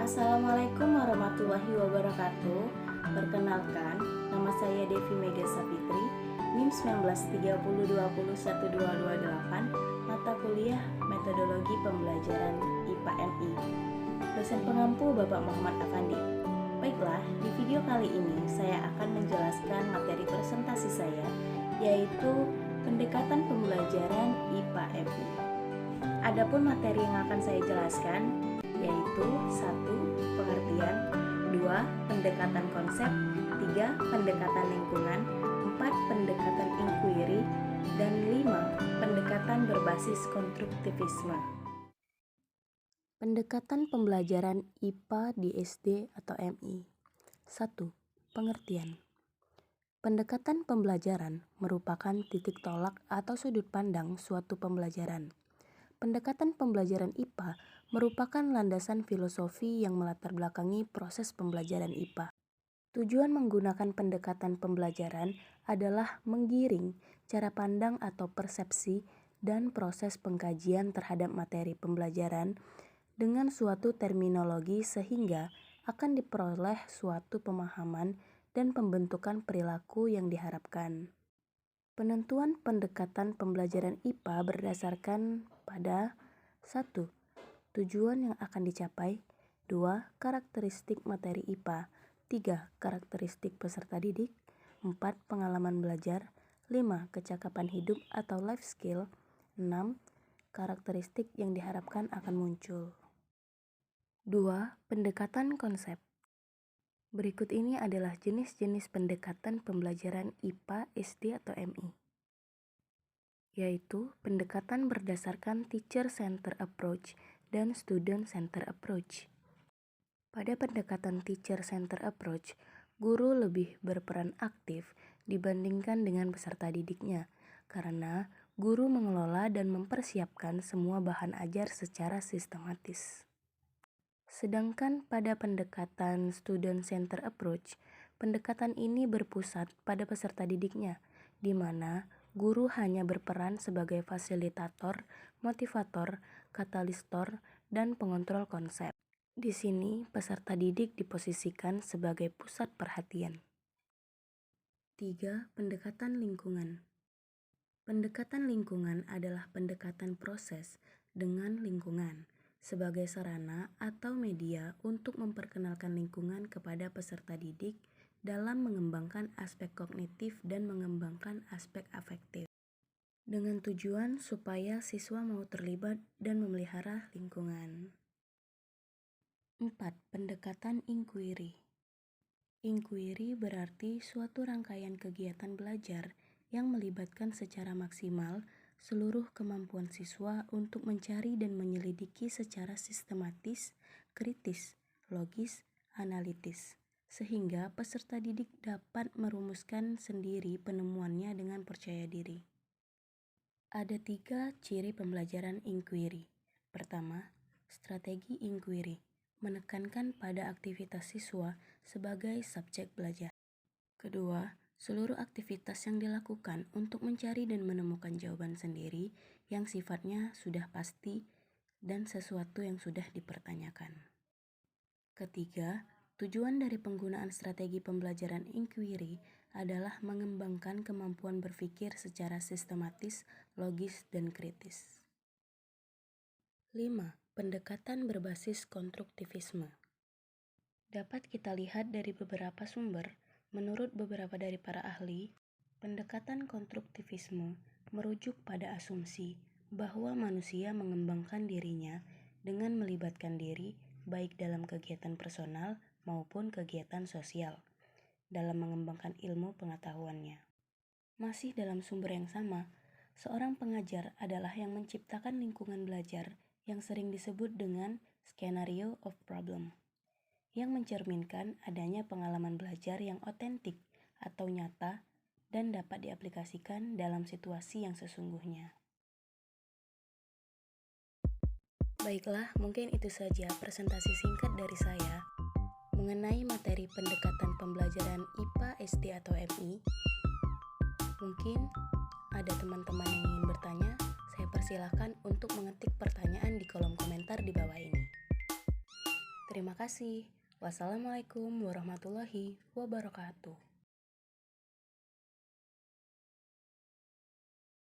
Assalamualaikum warahmatullahi wabarakatuh. Perkenalkan, nama saya Devi Mega Sapitri, NIM 1930201228, mata kuliah Metodologi Pembelajaran IPA MI. Dosen pengampu Bapak Muhammad Afandi. Baiklah, di video kali ini saya akan menjelaskan materi presentasi saya, yaitu pendekatan pembelajaran IPA MI. Adapun materi yang akan saya jelaskan yaitu 1. Pengertian, 2. Pendekatan konsep, 3. Pendekatan lingkungan, 4. Pendekatan inquiry, dan 5. Pendekatan berbasis konstruktivisme. Pendekatan pembelajaran IPA di SD atau MI. 1. Pengertian. Pendekatan pembelajaran merupakan titik tolak atau sudut pandang suatu pembelajaran. Pendekatan pembelajaran IPA merupakan landasan filosofi yang melatar belakangi proses pembelajaran IPA. Tujuan menggunakan pendekatan pembelajaran adalah menggiring cara pandang atau persepsi dan proses pengkajian terhadap materi pembelajaran dengan suatu terminologi sehingga akan diperoleh suatu pemahaman dan pembentukan perilaku yang diharapkan. Penentuan pendekatan pembelajaran IPA berdasarkan pada 1. Tujuan yang akan dicapai, 2. Karakteristik materi IPA, 3. Karakteristik peserta didik, 4. Pengalaman belajar, 5. Kecakapan hidup atau life skill, 6. Karakteristik yang diharapkan akan muncul. 2. Pendekatan konsep. Berikut ini adalah jenis-jenis pendekatan pembelajaran IPA SD atau MI, yaitu pendekatan berdasarkan teacher center approach dan student center approach. Pada pendekatan teacher center approach, guru lebih berperan aktif dibandingkan dengan peserta didiknya, karena guru mengelola dan mempersiapkan semua bahan ajar secara sistematis. Sedangkan pada pendekatan student center approach, pendekatan ini berpusat pada peserta didiknya, di mana guru hanya berperan sebagai fasilitator, motivator, katalistor, dan pengontrol konsep. Di sini, peserta didik diposisikan sebagai pusat perhatian. 3. Pendekatan lingkungan. Pendekatan lingkungan adalah pendekatan proses dengan lingkungan sebagai sarana atau media untuk memperkenalkan lingkungan kepada peserta didik dalam mengembangkan aspek kognitif dan mengembangkan aspek afektif, dengan tujuan supaya siswa mau terlibat dan memelihara lingkungan. 4. Pendekatan inquiry. Inquiry berarti suatu rangkaian kegiatan belajar yang melibatkan secara maksimal seluruh kemampuan siswa untuk mencari dan menyelidiki secara sistematis, kritis, logis, analitis, sehingga peserta didik dapat merumuskan sendiri penemuannya dengan percaya diri. Ada 3 ciri pembelajaran inquiry. Pertama, strategi inquiry, menekankan pada aktivitas siswa sebagai subjek belajar. Kedua, seluruh aktivitas yang dilakukan untuk mencari dan menemukan jawaban sendiri yang sifatnya sudah pasti dan sesuatu yang sudah dipertanyakan. Ketiga, tujuan dari penggunaan strategi pembelajaran inquiry adalah mengembangkan kemampuan berpikir secara sistematis, logis, dan kritis. 5. Pendekatan berbasis konstruktivisme. Dapat kita lihat dari beberapa sumber. Menurut beberapa dari para ahli, pendekatan konstruktivisme merujuk pada asumsi bahwa manusia mengembangkan dirinya dengan melibatkan diri baik dalam kegiatan personal maupun kegiatan sosial dalam mengembangkan ilmu pengetahuannya. Masih dalam sumber yang sama, seorang pengajar adalah yang menciptakan lingkungan belajar yang sering disebut dengan scenario of problem, yang mencerminkan adanya pengalaman belajar yang otentik atau nyata dan dapat diaplikasikan dalam situasi yang sesungguhnya. Baiklah, mungkin itu saja presentasi singkat dari saya mengenai materi pendekatan pembelajaran IPA SD atau MI. Mungkin ada teman-teman yang ingin bertanya, saya persilahkan untuk mengetik pertanyaan di kolom komentar di bawah ini. Terima kasih. Wassalamualaikum warahmatullahi wabarakatuh.